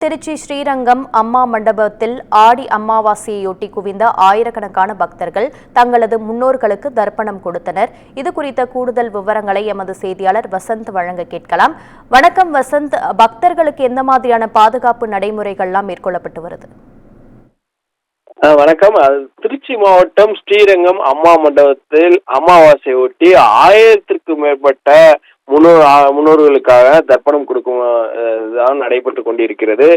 திருச்சி ஸ்ரீரங்கம் அம்மா மண்டபத்தில் ஆடி அமாவாசையொட்டி குவிந்த ஆயிரக்கணக்கான பக்தர்கள் தங்களது முன்னோர்களுக்கு தர்ப்பணம் கொடுத்தனர். இது குறித்த கூடுதல் விவரங்களை எமது செய்தியாளர் வசந்த் வழங்க கேட்கலாம். வணக்கம் வசந்த், பக்தர்களுக்கு எந்த மாதிரியான பாதுகாப்பு நடைமுறைகள்லாம் மேற்கொள்ளப்பட்டு வருது? வணக்கம். திருச்சி மாவட்டம் ஸ்ரீரங்கம் அம்மா மண்டபத்தில் அமாவாசையொட்டி 1000க்கும் மேற்பட்ட முன்னோர்களுக்காக தர்ப்பணம் கொடுக்கும் நடைபெற்றுக் கொண்டிருக்கிறது.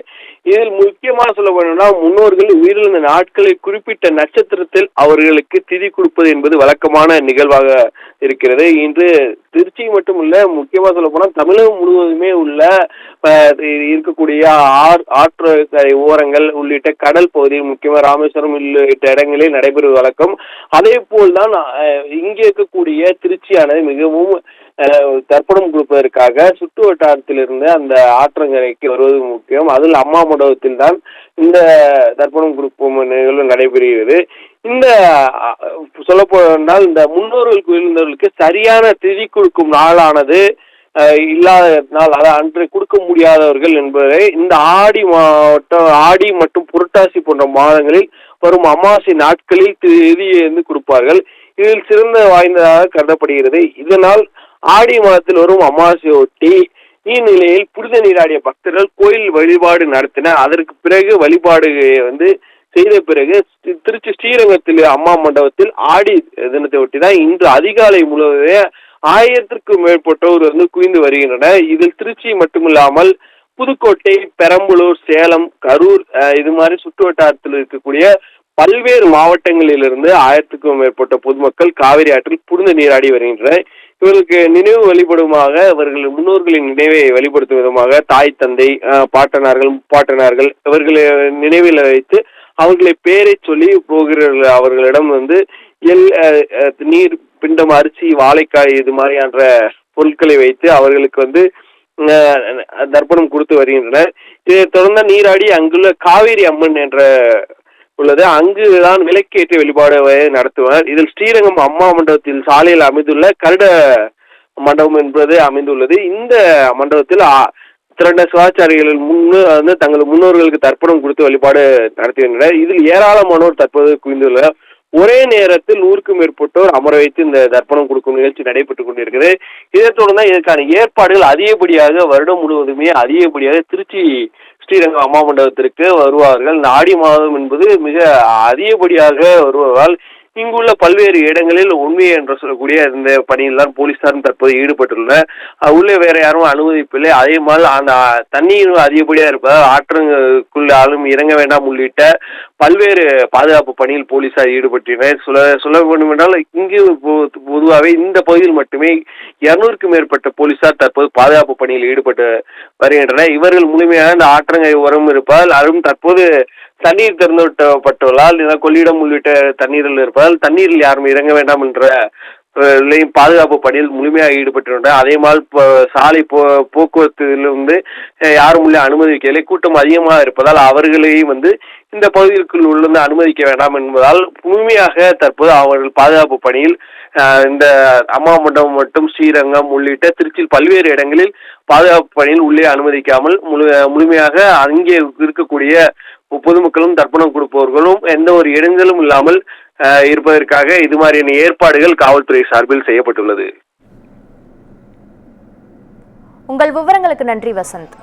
இதில் முக்கியமாக சொல்ல வேண்டும்னா, முன்னோர்கள் உயிரிழந்த நாட்களை குறிப்பிட்ட நட்சத்திரத்தில் அவர்களுக்கு திதி கொடுப்பது என்பது வழக்கமான நிகழ்வாக இருக்கிறது. இன்று திருச்சி மட்டுமல்ல, முக்கியமாக சொல்ல போனால் தமிழகம் முழுவதுமே உள்ள இருக்கக்கூடிய ஆற்று ஓரங்கள் உள்ளிட்ட கடல் பகுதியில், முக்கியமாக ராமேஸ்வரம் உள்ளிட்ட இடங்களில் நடைபெறுவது வழக்கம். அதே போல்தான் இங்கே இருக்கக்கூடிய திருச்சியானது மிகவும் தர்ப்பணம் கொடுப்பதற்காக சுற்று வட்டாரத்திலிருந்து அந்த ஆற்றங்கரைக்கு வருவது முக்கியம். அதில் அம்மா மண்டபத்தில் தான் இந்த தர்ப்பணம் கொடுக்கும் நிகழ்வு நடைபெறுகிறது. இந்த சொல்லப்போனால் இந்த முன்னோர்களுக்கு உயர்ந்தவர்களுக்கு சரியான திதி கொடுக்கும் நாளானது இல்லாத நாள், அதை அன்று கொடுக்க முடியாதவர்கள் என்பதை இந்த ஆடி மற்றும் புரட்டாசி போன்ற மாதங்களில் வரும் அமாவாசை நாட்களில் திதியை கொடுப்பார்கள். இதில் சிறந்த வாய்ந்ததாக கருதப்படுகிறது. இதனால் ஆடி மாதத்தில் வரும் அமாவாசையொட்டி இந்நிலையில் புனித நீராடிய பக்தர்கள் கோயில் வழிபாடு நடத்தினர். அதற்கு பிறகு வழிபாடு செய்த பிறகு திருச்சி ஸ்ரீரங்கத்தில் அம்மா மண்டபத்தில் ஆடி தினத்தை ஒட்டி தான் இன்று அதிகாலை முழுவதே 1000க்கும் மேற்பட்டோர் குவிந்து வருகின்றனர். இதில் திருச்சி மட்டுமில்லாமல் புதுக்கோட்டை, பெரம்பலூர், சேலம், கரூர் இது மாதிரி சுற்று வட்டாரத்தில் இருக்கக்கூடிய பல்வேறு மாவட்டங்களிலிருந்து 1000க்கும் மேற்பட்ட பொதுமக்கள் காவிரி ஆற்றில் புனித நீராடி வருகின்றனர். இவர்களுக்கு நினைவு வழிபடுமாக, இவர்கள் முன்னோர்களின் நினைவை வழிபடுத்தும் விதமாக தாய், தந்தை, பாட்டனார்கள், முப்பாட்டனார்கள் இவர்களை நினைவில் வைத்து அவர்களை பேரை சொல்லி போகிறவர்கள் அவர்களிடம் நீர், பிண்டம், அரிசி, வாழைக்காய் இது மாதிரியான பொருட்களை வைத்து அவர்களுக்கு தர்ப்பணம் கொடுத்து வருகின்றனர். இதை தொடர்ந்து நீராடி அங்குள்ள காவேரி அம்மன் என்ற உள்ளது, அங்குதான் விளக்கேற்றி வழிபாடு நடத்துவார். இதில் ஸ்ரீரங்கம் அம்மா மண்டபத்தில் சாலையில் அமைந்துள்ள கருட மண்டபம் என்பது அமைந்துள்ளது. இந்த மண்டபத்தில் திரண்ட சிவாச்சாரிகள் தங்கள் முன்னோர்களுக்கு தர்ப்பணம் கொடுத்து வழிபாடு நடத்துகின்றனர். இதில் ஏராளமானோர் தற்போது குவிந்துள்ளனர். ஒரே நேரத்தில் 100க்கும் மேற்பட்டோர் அமர வைத்து இந்த தர்ப்பணம் கொடுக்கும் நிகழ்ச்சி நடைபெற்றுக் கொண்டிருக்கிறது. இதைத் தொடர்ந்து இதற்கான ஏற்பாடுகள் அதிகப்படியாக வருடம் முழுவதுமே அதிகப்படியாக திருச்சி ஸ்ரீரங்கம் அம்மா மண்டபத்திற்கு வருவார்கள். இந்த ஆடி மாதம் என்பது மிக அதிகப்படியாக வருவதால் இங்குள்ள பல்வேறு இடங்களில் உண்மையை என்று சொல்லக்கூடிய இந்த பணியில் தான் போலீசாரும் தற்போது ஈடுபட்டுள்ளனர். உள்ளே வேற யாரும் அனுமதிப்பில்லை. அதே மாதிரி அந்த தண்ணீர் அதிகப்படியாக இருப்பதால் ஆற்றுக்குள்ள ஆளும் இறங்க வேண்டாம் உள்ளிட்ட பல்வேறு பாதுகாப்பு பணியில் போலீசார் ஈடுபட்டனர். சொல்ல வேண்டும் என்றால் இங்கு பொதுவாகவே இந்த பகுதியில் மட்டுமே 200க்கும் மேற்பட்ட போலீசார் தற்போது பாதுகாப்பு பணியில் ஈடுபட்டு வருகின்றனர். இவர்கள் முழுமையாக இந்த ஆற்றங்கரை உரம் இருப்பதால், அதுவும் தற்போது தண்ணீர் திறந்து விட்டப்பட்டுள்ளதால், கொள்ளிடம் உள்ளிட்ட தண்ணீரில் இருப்பதால் தண்ணீரில் யாரும் இறங்க வேண்டாம் என்ற பாதுகாப்பு பணியில் முழுமையாக ஈடுபட்டுள்ளனர். அதே மாதிரி சாலை போக்குவரத்திலிருந்து யாரும் உள்ள அனுமதிக்கவில்லை. கூட்டம் அதிகமாக இருப்பதால் அவர்களையும் இந்த பகுதிக்குள் உள்ள அனுமதிக்க வேண்டாம் என்பதால் முழுமையாக தற்போது அவர்கள் பாதுகாப்பு பணியில் இந்த அம்மா மண்டபம் மற்றும் ஸ்ரீரங்கம் உள்ளிட்ட திருச்சியில் பல்வேறு இடங்களில் பாதுகாப்பு பணியில் உள்ளே அனுமதிக்காமல் முழுமையாக அங்கே இருக்கக்கூடிய பொதுமக்களும் தர்ப்பணம் கொடுப்பவர்களும் எந்த ஒரு இடைஞ்சலும் இல்லாமல் இருப்பதற்காக இது மாதிரியான ஏற்பாடுகள் காவல்துறை சார்பில் செய்யப்பட்டுள்ளது. உங்கள் விவரங்களுக்கு நன்றி வசந்த்.